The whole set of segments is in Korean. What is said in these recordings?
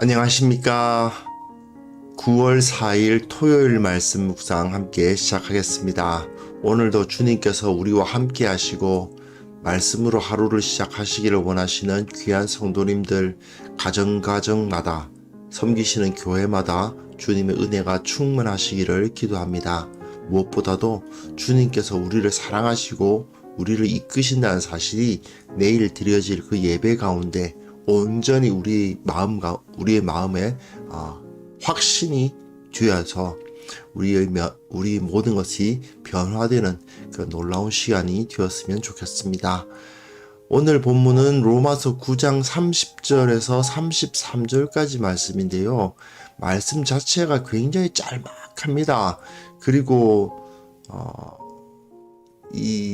안녕하십니까. 9월 4일 토요일 말씀 묵상 함께 시작하겠습니다. 오늘도 주님께서 우리와 함께 하시고 말씀으로 하루를 시작하시기를 원하시는 귀한 성도님들 가정마다 섬기시는 교회마다 주님의 은혜가 충만하시기를 기도합니다. 무엇보다도 주님께서 우리를 사랑하시고 우리를 이끄신다는 사실이 내일 드려질 그 예배 가운데 온전히 우리의 마음에 확신이 되어서 우리 모든 것이 변화되는 그 놀라운 시간이 되었으면 좋겠습니다. 오늘 본문은 로마서 9장 30절에서 33절까지 말씀인데요. 말씀 자체가 굉장히 짤막합니다. 그리고 이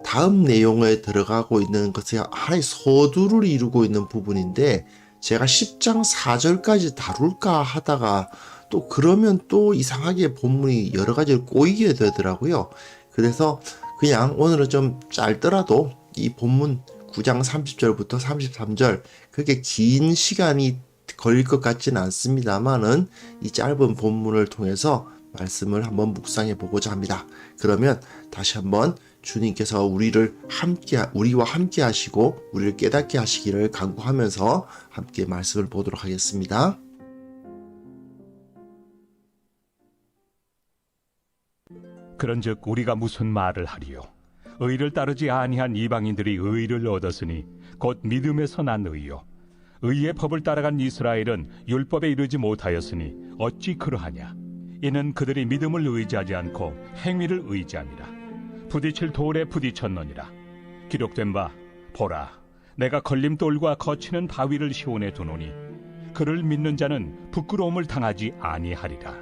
다음 내용에 들어가고 있는 것이 하나의 서두를 이루고 있는 부분인데 제가 10장 4절까지 다룰까 하다가 또 그러면 또 이상하게 본문이 여러 가지로 꼬이게 되더라고요. 그래서 그냥 오늘은 좀 짧더라도 이 본문 9장 30절부터 33절 그렇게 긴 시간이 걸릴 것 같지는 않습니다만은 이 짧은 본문을 통해서 말씀을 한번 묵상해 보고자 합니다. 그러면 다시 한번 주님께서 우리와 함께 하시고 우리를 깨닫게 하시기를 간구하면서 함께 말씀을 보도록 하겠습니다. 그런즉 우리가 무슨 말을 하리요? 의를 따르지 아니한 이방인들이 의를 얻었으니 곧 믿음에서 난 의요. 의의 법을 따라간 이스라엘은 율법에 이르지 못하였으니 어찌 그러하냐? 이는 그들이 믿음을 의지하지 않고 행위를 의지함이라. 부딪힐 돌에 부딪혔느니라. 기록된 바 보라, 내가 걸림돌과 거치는 바위를 시온에 두노니 그를 믿는 자는 부끄러움을 당하지 아니하리라.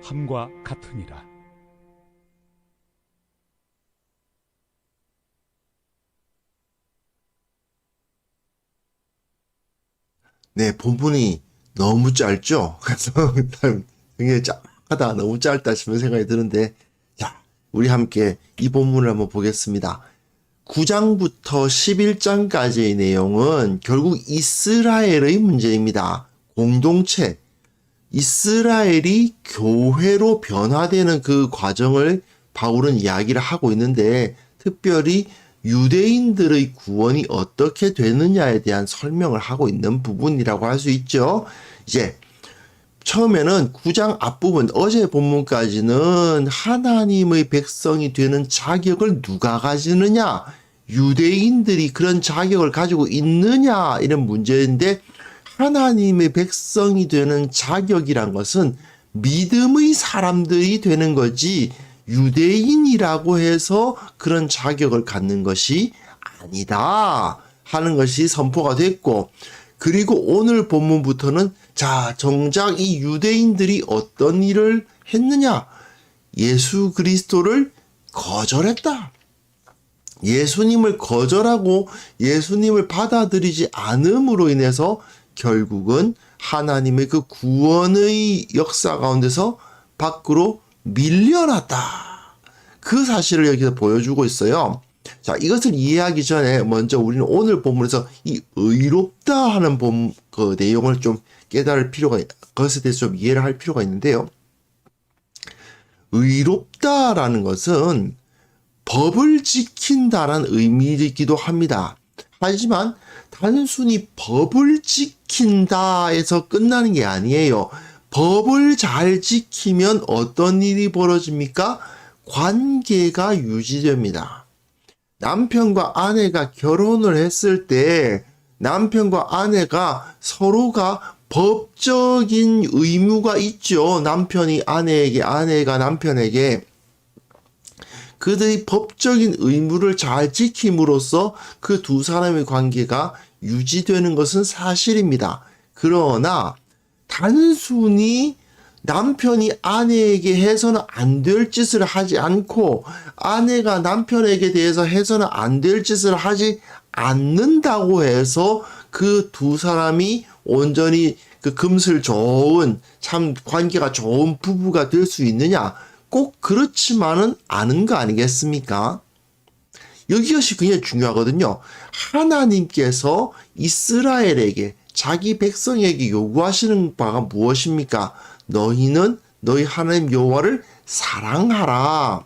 함과 같으니라. 네, 본문이 너무 짧죠? 그래서 굉장히 짤막하다, 너무 짧다 싶은 생각이 드는데, 자, 우리 함께 이 본문을 한번 보겠습니다. 9장부터 11장까지의 내용은 결국 이스라엘의 문제입니다. 공동체, 이스라엘이 교회로 변화되는 그 과정을 바울은 이야기를 하고 있는데, 특별히 유대인들의 구원이 어떻게 되느냐에 대한 설명을 하고 있는 부분이라고 할 수 있죠. 이제 처음에는 9장 앞부분 어제 본문까지는 하나님의 백성이 되는 자격을 누가 가지느냐, 유대인들이 그런 자격을 가지고 있느냐 이런 문제인데, 하나님의 백성이 되는 자격이란 것은 믿음의 사람들이 되는 거지 유대인이라고 해서 그런 자격을 갖는 것이 아니다 하는 것이 선포가 됐고, 그리고 오늘 본문부터는 자, 정작 이 유대인들이 어떤 일을 했느냐? 예수 그리스도를 거절했다. 예수님을 거절하고 예수님을 받아들이지 않음으로 인해서 결국은 하나님의 그 구원의 역사 가운데서 밖으로 밀려났다. 그 사실을 여기서 보여주고 있어요. 자, 이것을 이해하기 전에 먼저 우리는 오늘 본문에서 이 의롭다 하는 그 내용을 좀 깨달을 필요가, 그것에 대해서 좀 이해를 할 필요가 있는데요. 의롭다라는 것은 법을 지킨다라는 의미이기도 합니다. 하지만 단순히 법을 지킨다에서 끝나는 게 아니에요. 법을 잘 지키면 어떤 일이 벌어집니까? 관계가 유지됩니다. 남편과 아내가 결혼을 했을 때 남편과 아내가 서로가 법적인 의무가 있죠. 남편이 아내에게, 아내가 남편에게 그들이 법적인 의무를 잘 지킴으로써 그 두 사람의 관계가 유지되는 것은 사실입니다. 그러나 단순히 남편이 아내에게 해서는 안 될 짓을 하지 않고 아내가 남편에게 대해서 해서는 안 될 짓을 하지 않는다고 해서 그 두 사람이 온전히 그 금슬 좋은 참 관계가 좋은 부부가 될 수 있느냐? 꼭 그렇지만은 않은 거 아니겠습니까? 여기것이 굉장히 중요하거든요. 하나님께서 이스라엘에게 자기 백성에게 요구하시는 바가 무엇입니까? 너희는 너희 하나님 여호와를 사랑하라.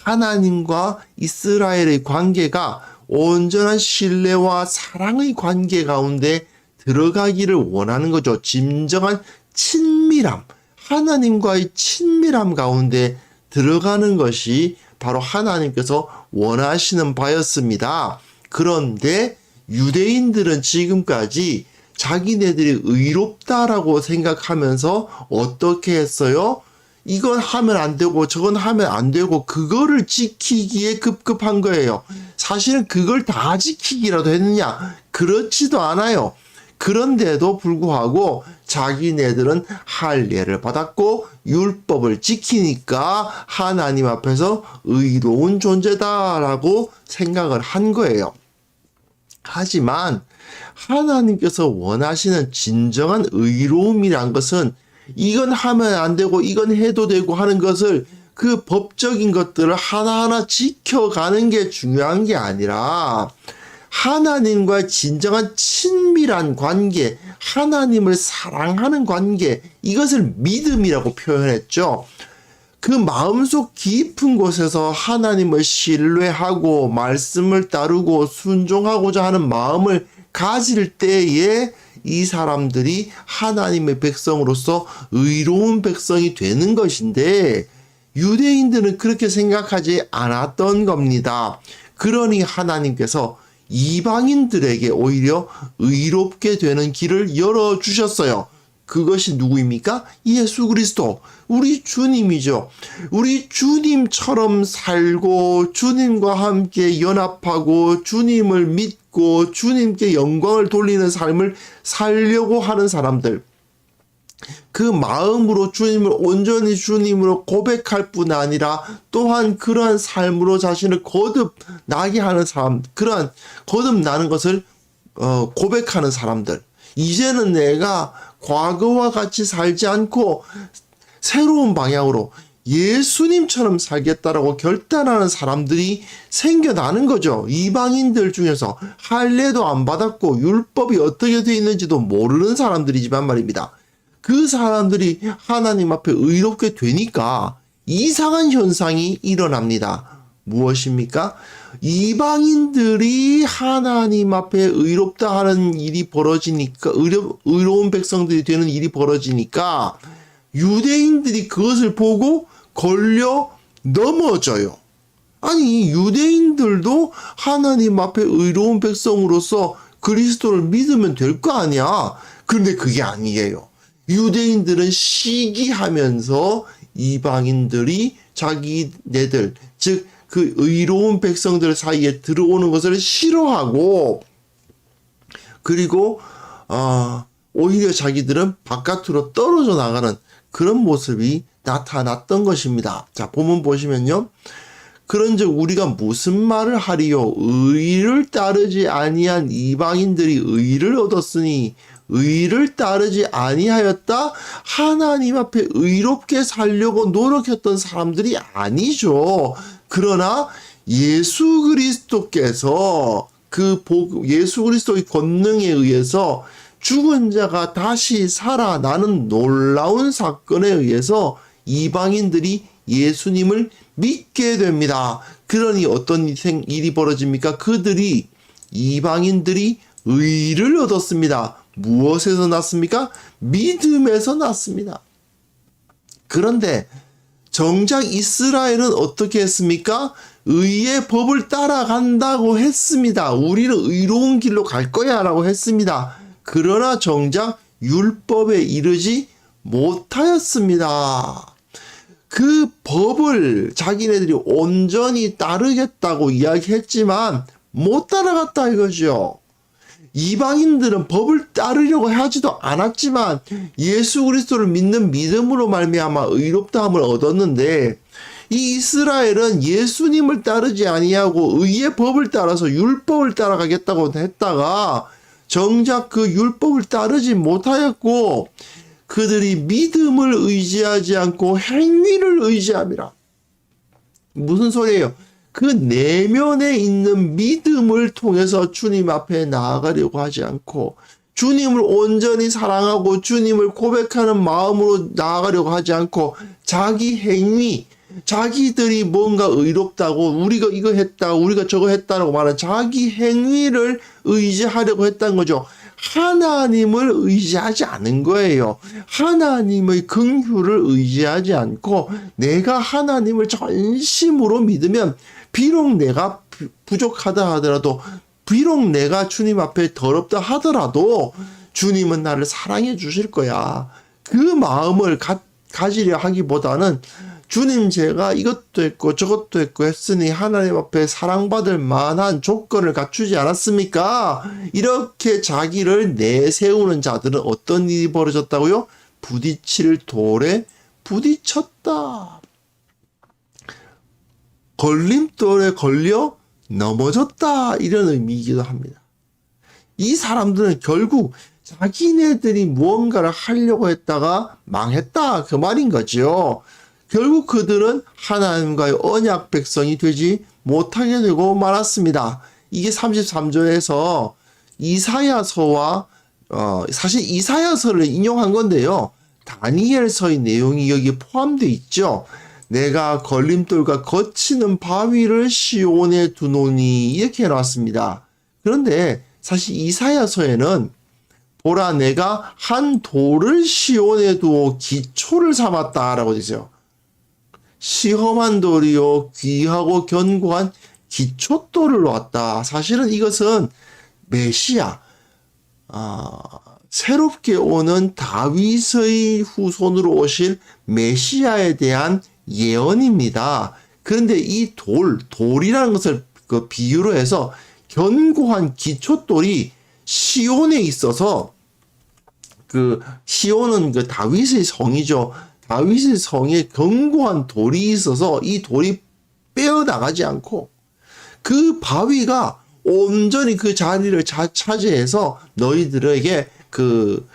하나님과 이스라엘의 관계가 온전한 신뢰와 사랑의 관계 가운데 들어가기를 원하는 거죠. 진정한 친밀함, 하나님과의 친밀함 가운데 들어가는 것이 바로 하나님께서 원하시는 바였습니다. 그런데 유대인들은 지금까지 자기네들이 의롭다라고 생각하면서 어떻게 했어요? 이건 하면 안 되고 저건 하면 안 되고 그거를 지키기에 급급한 거예요. 사실은 그걸 다 지키기라도 했느냐? 그렇지도 않아요. 그런데도 불구하고 자기네들은 할례를 받았고 율법을 지키니까 하나님 앞에서 의로운 존재다라고 생각을 한 거예요. 하지만 하나님께서 원하시는 진정한 의로움이란 것은 이건 하면 안 되고 이건 해도 되고 하는 것을 그 법적인 것들을 하나하나 지켜가는 게 중요한 게 아니라 하나님과 진정한 친밀한 관계, 하나님을 사랑하는 관계, 이것을 믿음이라고 표현했죠. 그 마음속 깊은 곳에서 하나님을 신뢰하고 말씀을 따르고 순종하고자 하는 마음을 가질 때에 이 사람들이 하나님의 백성으로서 의로운 백성이 되는 것인데 유대인들은 그렇게 생각하지 않았던 겁니다. 그러니 하나님께서 이방인들에게 오히려 의롭게 되는 길을 열어주셨어요. 그것이 누구입니까? 예수 그리스도, 우리 주님이죠. 우리 주님처럼 살고 주님과 함께 연합하고 주님을 믿고 주님께 영광을 돌리는 삶을 살려고 하는 사람들, 그 마음으로 주님을 온전히 주님으로 고백할 뿐 아니라 또한 그러한 삶으로 자신을 거듭나게 하는 사람, 그러한 거듭나는 것을 고백하는 사람들, 이제는 내가 과거와 같이 살지 않고 새로운 방향으로 예수님처럼 살겠다라고 결단하는 사람들이 생겨나는 거죠. 이방인들 중에서 할례도 안 받았고 율법이 어떻게 되어 있는지도 모르는 사람들이지만 말입니다. 그 사람들이 하나님 앞에 의롭게 되니까 이상한 현상이 일어납니다. 무엇입니까? 이방인들이 하나님 앞에 의롭다 하는 일이 벌어지니까, 의로운 백성들이 되는 일이 벌어지니까 유대인들이 그것을 보고 걸려 넘어져요. 아니, 유대인들도 하나님 앞에 의로운 백성으로서 그리스도를 믿으면 될 거 아니야. 그런데 그게 아니에요. 유대인들은 시기하면서 이방인들이 자기네들, 즉 그 의로운 백성들 사이에 들어오는 것을 싫어하고, 그리고 오히려 자기들은 바깥으로 떨어져 나가는 그런 모습이 나타났던 것입니다. 자, 본문 보시면요. 그런즉 우리가 무슨 말을 하리요? 의를 따르지 아니한 이방인들이 의를 얻었으니 의를 따르지 아니하였다? 하나님 앞에 의롭게 살려고 노력했던 사람들이 아니죠. 그러나 예수 그리스도께서 예수 그리스도의 권능에 의해서 죽은 자가 다시 살아나는 놀라운 사건에 의해서 이방인들이 예수님을 믿게 됩니다. 그러니 어떤 일이 벌어집니까? 이방인들이 의를 얻었습니다. 무엇에서 났습니까? 믿음에서 났습니다. 그런데 정작 이스라엘은 어떻게 했습니까? 의의 법을 따라간다고 했습니다. 우리는 의로운 길로 갈 거야 라고 했습니다. 그러나 정작 율법에 이르지 못하였습니다. 그 법을 자기네들이 온전히 따르겠다고 이야기했지만 못 따라갔다 이거죠. 이방인들은 법을 따르려고 하지도 않았지만 예수 그리스도를 믿는 믿음으로 말미암아 의롭다함을 얻었는데, 이 이스라엘은 예수님을 따르지 아니하고 의의 법을 따라서 율법을 따라가겠다고 했다가 정작 그 율법을 따르지 못하였고 그들이 믿음을 의지하지 않고 행위를 의지함이라. 무슨 소리예요? 그 내면에 있는 믿음을 통해서 주님 앞에 나아가려고 하지 않고 주님을 온전히 사랑하고 주님을 고백하는 마음으로 나아가려고 하지 않고 자기 행위, 자기들이 뭔가 의롭다고 우리가 이거 했다, 우리가 저거 했다라고 말하는 자기 행위를 의지하려고 했다는 거죠. 하나님을 의지하지 않은 거예요. 하나님의 긍휼을 의지하지 않고 내가 하나님을 전심으로 믿으면 비록 내가 부족하다 하더라도 비록 내가 주님 앞에 더럽다 하더라도 주님은 나를 사랑해 주실 거야. 그 마음을 가지려 하기보다는 주님 제가 이것도 했고 저것도 했고 했으니 하나님 앞에 사랑받을 만한 조건을 갖추지 않았습니까? 이렇게 자기를 내세우는 자들은 어떤 일이 벌어졌다고요? 부딪힐 돌에 부딪혔다. 걸림돌에 걸려 넘어졌다. 이런 의미이기도 합니다. 이 사람들은 결국 자기네들이 무언가를 하려고 했다가 망했다. 그 말인 거죠. 결국 그들은 하나님과의 언약 백성이 되지 못하게 되고 말았습니다. 이게 33절에서 이사야서와 사실 이사야서를 인용한 건데요. 다니엘서의 내용이 여기에 포함되어 있죠. 내가 걸림돌과 거치는 바위를 시온에 두노니 이렇게 해놨습니다. 그런데 사실 이사야서에는 보라 내가 한 돌을 시온에 두어 기초를 삼았다라고 되죠. 시험한 돌이요 귀하고 견고한 기초돌을 놓았다. 사실은 이것은 메시아 새롭게 오는 다윗의 후손으로 오실 메시아에 대한 예언입니다. 그런데 이 돌이라는 것을 그 비유로 해서 견고한 기초돌이 시온에 있어서 그 시온은 그 다윗의 성이죠. 다윗의 성에 견고한 돌이 있어서 이 돌이 빼어나가지 않고 그 바위가 온전히 그 자리를 차지해서 너희들에게 그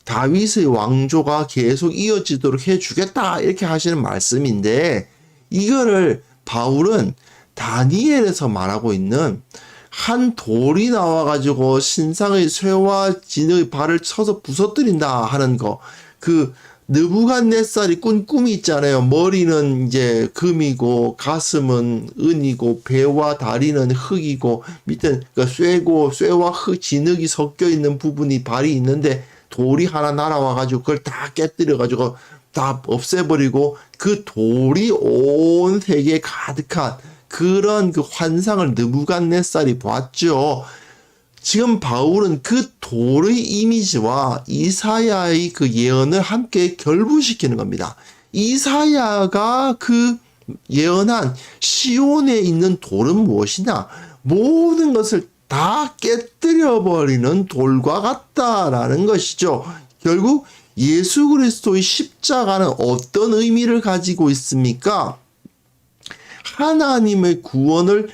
다윗의 왕조가 계속 이어지도록 해주겠다 이렇게 하시는 말씀인데 이거를 바울은 다니엘에서 말하고 있는 한 돌이 나와가지고 신상의 쇠와 진의 발을 쳐서 부서뜨린다 하는 거 그 느부갓네살이 꾼 꿈이 있잖아요. 머리는 이제 금이고 가슴은 은이고 배와 다리는 흙이고 밑에 그러니까 쇠와 진흙이 섞여 있는 부분이 발이 있는데 돌이 하나 날아와 가지고 그걸 다 깨뜨려 가지고 다 없애버리고 그 돌이 온 세계에 가득한 그런 그 환상을 느부갓네살이 보았죠. 지금 바울은 그 돌의 이미지와 이사야의 그 예언을 함께 결부시키는 겁니다. 이사야가 그 예언한 시온에 있는 돌은 무엇이냐? 모든 것을 다 깨뜨려버리는 돌과 같다라는 것이죠. 결국 예수 그리스도의 십자가는 어떤 의미를 가지고 있습니까? 하나님의 구원을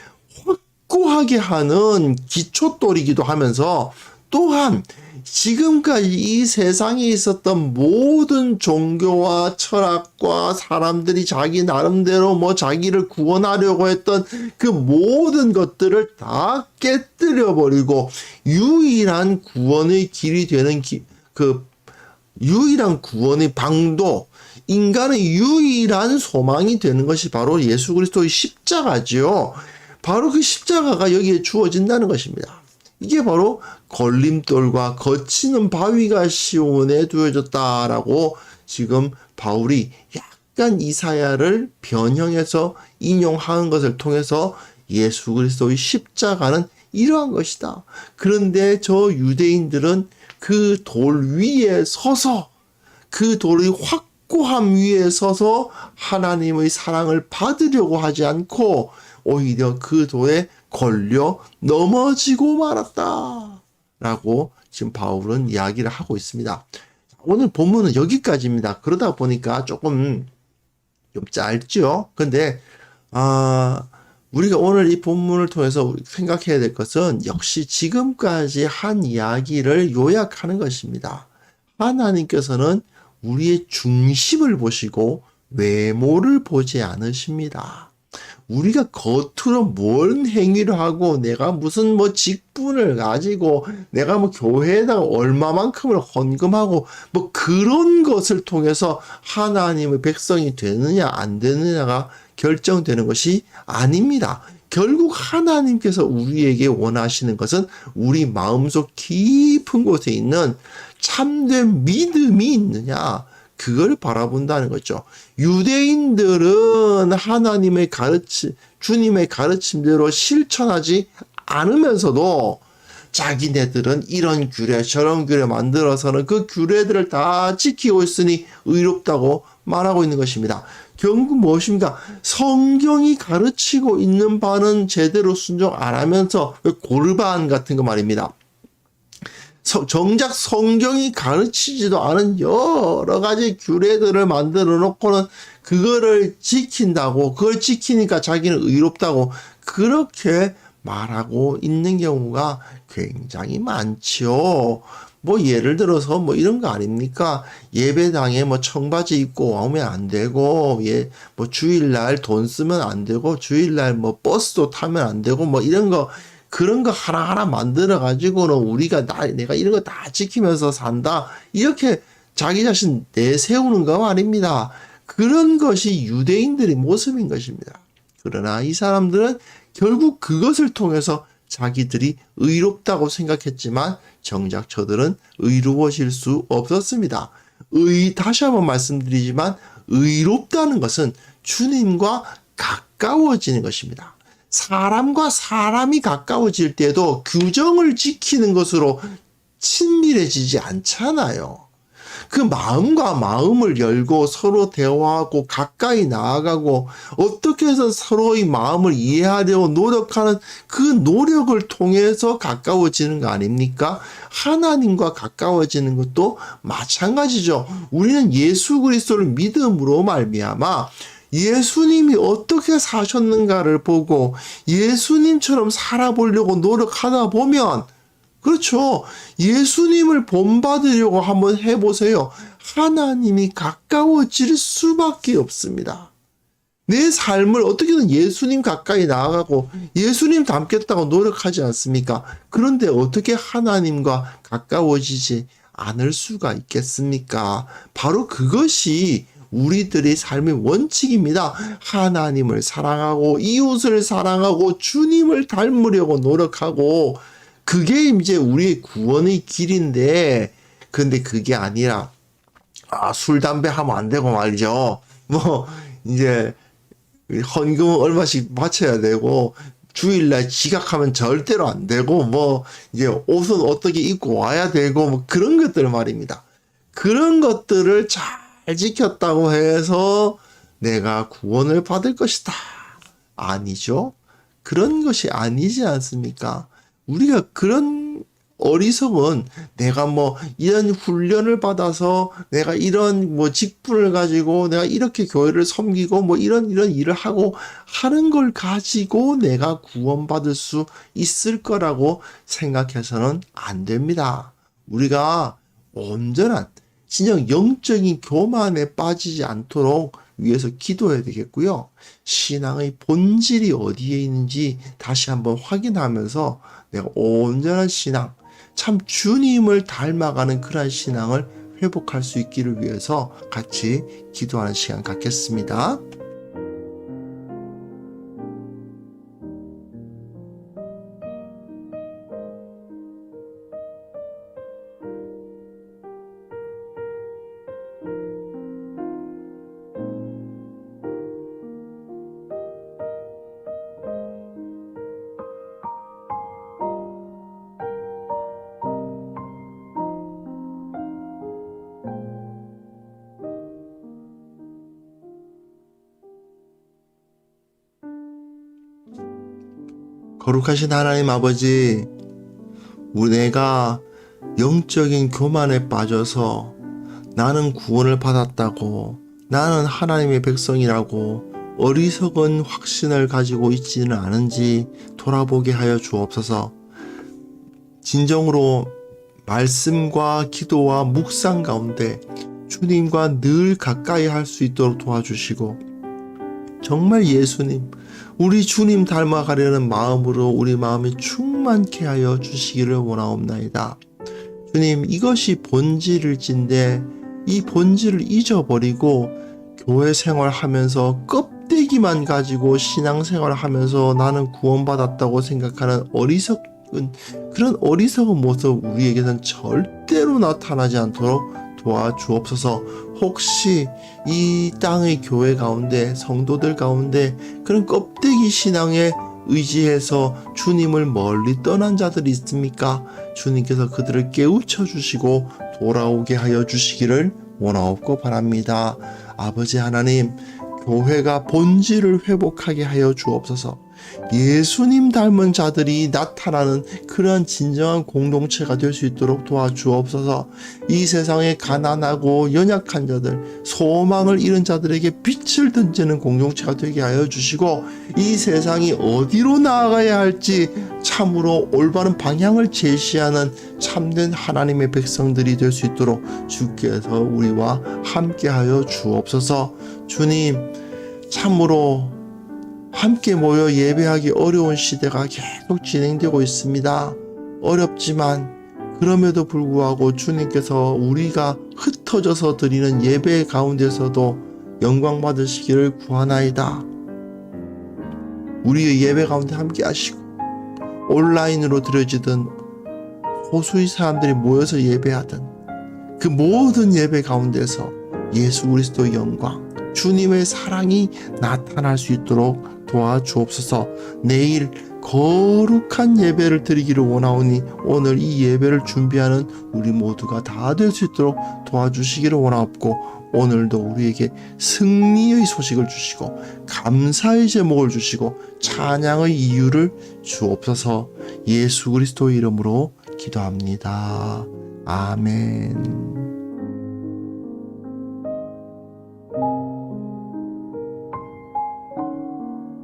확고하게 하는 기초돌이기도 하면서 또한 지금까지 이 세상에 있었던 모든 종교와 철학과 사람들이 자기 나름대로 뭐 자기를 구원하려고 했던 그 모든 것들을 다 깨뜨려버리고 유일한 구원의 길이 되는 그 유일한 구원의 방도 인간의 유일한 소망이 되는 것이 바로 예수 그리스도의 십자가지요. 바로 그 십자가가 여기에 주어진다는 것입니다. 이게 바로 걸림돌과 거치는 바위가 시온에 두어졌다라고 지금 바울이 약간 이사야를 변형해서 인용하는 것을 통해서 예수 그리스도의 십자가는 이러한 것이다. 그런데 저 유대인들은 그 돌 위에 서서 그 돌의 확고함 위에 서서 하나님의 사랑을 받으려고 하지 않고 오히려 그 돌에 걸려 넘어지고 말았다 라고 지금 바울은 이야기를 하고 있습니다. 오늘 본문은 여기까지입니다. 그러다 보니까 조금 좀 짧죠. 근데 우리가 오늘 이 본문을 통해서 생각해야 될 것은 역시 지금까지 한 이야기를 요약하는 것입니다. 하나님께서는 우리의 중심을 보시고 외모를 보지 않으십니다. 우리가 겉으로 뭔 행위를 하고 내가 무슨 뭐 직분을 가지고 내가 뭐 교회에다가 얼마만큼을 헌금하고 뭐 그런 것을 통해서 하나님의 백성이 되느냐 안 되느냐가 결정되는 것이 아닙니다. 결국 하나님께서 우리에게 원하시는 것은 우리 마음속 깊은 곳에 있는 참된 믿음이 있느냐, 그걸 바라본다는 거죠. 유대인들은 하나님의 주님의 가르침대로 실천하지 않으면서도 자기네들은 이런 규례 저런 규례 만들어서는 그 규례들을 다 지키고 있으니 의롭다고 말하고 있는 것입니다. 결국 무엇입니까? 성경이 가르치고 있는 바는 제대로 순종 안 하면서 고르반 같은 거 말입니다. 정작 성경이 가르치지도 않은 여러 가지 규례들을 만들어 놓고는 그거를 지킨다고, 그걸 지키니까 자기는 의롭다고 그렇게 말하고 있는 경우가 굉장히 많죠. 뭐 예를 들어서 뭐 이런 거 아닙니까? 예배당에 뭐 청바지 입고 오면 안 되고, 뭐 주일날 돈 쓰면 안 되고, 주일날 뭐 버스도 타면 안 되고, 뭐 이런 거, 그런 거 하나하나 만들어 가지고는 우리가 내가 이런 거 다 지키면서 산다, 이렇게 자기 자신 내세우는 거 말입니다. 그런 것이 유대인들의 모습인 것입니다. 그러나 이 사람들은 결국 그것을 통해서 자기들이 의롭다고 생각했지만 정작 저들은 의로워질 수 없었습니다. 다시 한번 말씀드리지만 의롭다는 것은 주님과 가까워지는 것입니다. 사람과 사람이 가까워질 때도 규정을 지키는 것으로 친밀해지지 않잖아요. 그 마음과 마음을 열고 서로 대화하고 가까이 나아가고 어떻게 해서 서로의 마음을 이해하려고 노력하는 그 노력을 통해서 가까워지는 거 아닙니까? 하나님과 가까워지는 것도 마찬가지죠. 우리는 예수 그리스도를 믿음으로 말미암아 예수님이 어떻게 사셨는가를 보고 예수님처럼 살아보려고 노력하다 보면, 그렇죠, 예수님을 본받으려고 한번 해보세요. 하나님이 가까워질 수밖에 없습니다. 내 삶을 어떻게든 예수님 가까이 나아가고 예수님 닮겠다고 노력하지 않습니까? 그런데 어떻게 하나님과 가까워지지 않을 수가 있겠습니까? 바로 그것이 우리들의 삶의 원칙입니다. 하나님을 사랑하고 이웃을 사랑하고 주님을 닮으려고 노력하고, 그게 이제 우리의 구원의 길인데, 근데 그게 아니라 술 담배 하면 안 되고 말이죠. 뭐 이제 헌금은 얼마씩 바쳐야 되고, 주일날 지각하면 절대로 안 되고, 뭐 이제 옷은 어떻게 입고 와야 되고, 뭐 그런 것들 말입니다. 그런 것들을 잘 지켰다고 해서 내가 구원을 받을 것이다, 아니죠. 그런 것이 아니지 않습니까? 우리가 그런 어리석은, 내가 뭐 이런 훈련을 받아서 내가 이런 뭐 직분을 가지고 내가 이렇게 교회를 섬기고 뭐 이런 일을 하고 하는 걸 가지고 내가 구원받을 수 있을 거라고 생각해서는 안 됩니다. 우리가 온전한 진정 영적인 교만에 빠지지 않도록 위해서 기도해야 되겠고요. 신앙의 본질이 어디에 있는지 다시 한번 확인하면서 내가 온전한 신앙, 참 주님을 닮아가는 그러한 신앙을 회복할 수 있기를 위해서 같이 기도하는 시간 갖겠습니다. 거룩하신 하나님 아버지, 내가 영적인 교만에 빠져서 나는 구원을 받았다고, 나는 하나님의 백성이라고 어리석은 확신을 가지고 있지는 않은지 돌아보게 하여 주옵소서. 진정으로 말씀과 기도와 묵상 가운데 주님과 늘 가까이 할 수 있도록 도와주시고, 정말 예수님, 우리 주님 닮아가려는 마음으로 우리 마음이 충만케 하여 주시기를 원하옵나이다. 주님, 이것이 본질일진데 이 본질을 잊어버리고 교회 생활하면서 껍데기만 가지고 신앙생활을 하면서 나는 구원받았다고 생각하는 그런 어리석은 모습 우리에게는 절대로 나타나지 않도록 도와주옵소서. 혹시 이 땅의 교회 가운데 성도들 가운데 그런 껍데기 신앙에 의지해서 주님을 멀리 떠난 자들이 있습니까? 주님께서 그들을 깨우쳐 주시고 돌아오게 하여 주시기를 원하옵고 바랍니다. 아버지 하나님, 교회가 본질을 회복하게 하여 주옵소서. 예수님 닮은 자들이 나타나는 그러한 진정한 공동체가 될 수 있도록 도와주옵소서. 이 세상에 가난하고 연약한 자들, 소망을 잃은 자들에게 빛을 던지는 공동체가 되게 하여 주시고, 이 세상이 어디로 나아가야 할지 참으로 올바른 방향을 제시하는 참된 하나님의 백성들이 될 수 있도록 주께서 우리와 함께하여 주옵소서. 주님, 참으로 함께 모여 예배하기 어려운 시대가 계속 진행되고 있습니다. 어렵지만 그럼에도 불구하고 주님께서 우리가 흩어져서 드리는 예배 가운데서도 영광 받으시기를 구하나이다. 우리의 예배 가운데 함께 하시고 온라인으로 드려지든 소수의 사람들이 모여서 예배하든 그 모든 예배 가운데서 예수 그리스도의 영광, 주님의 사랑이 나타날 수 있도록 도와주옵소서. 내일 거룩한 예배를 드리기를 원하오니 오늘 이 예배를 준비하는 우리 모두가 다 될 수 있도록 도와주시기를 원하옵고, 오늘도 우리에게 승리의 소식을 주시고 감사의 제목을 주시고 찬양의 이유를 주옵소서. 예수 그리스도의 이름으로 기도합니다. 아멘.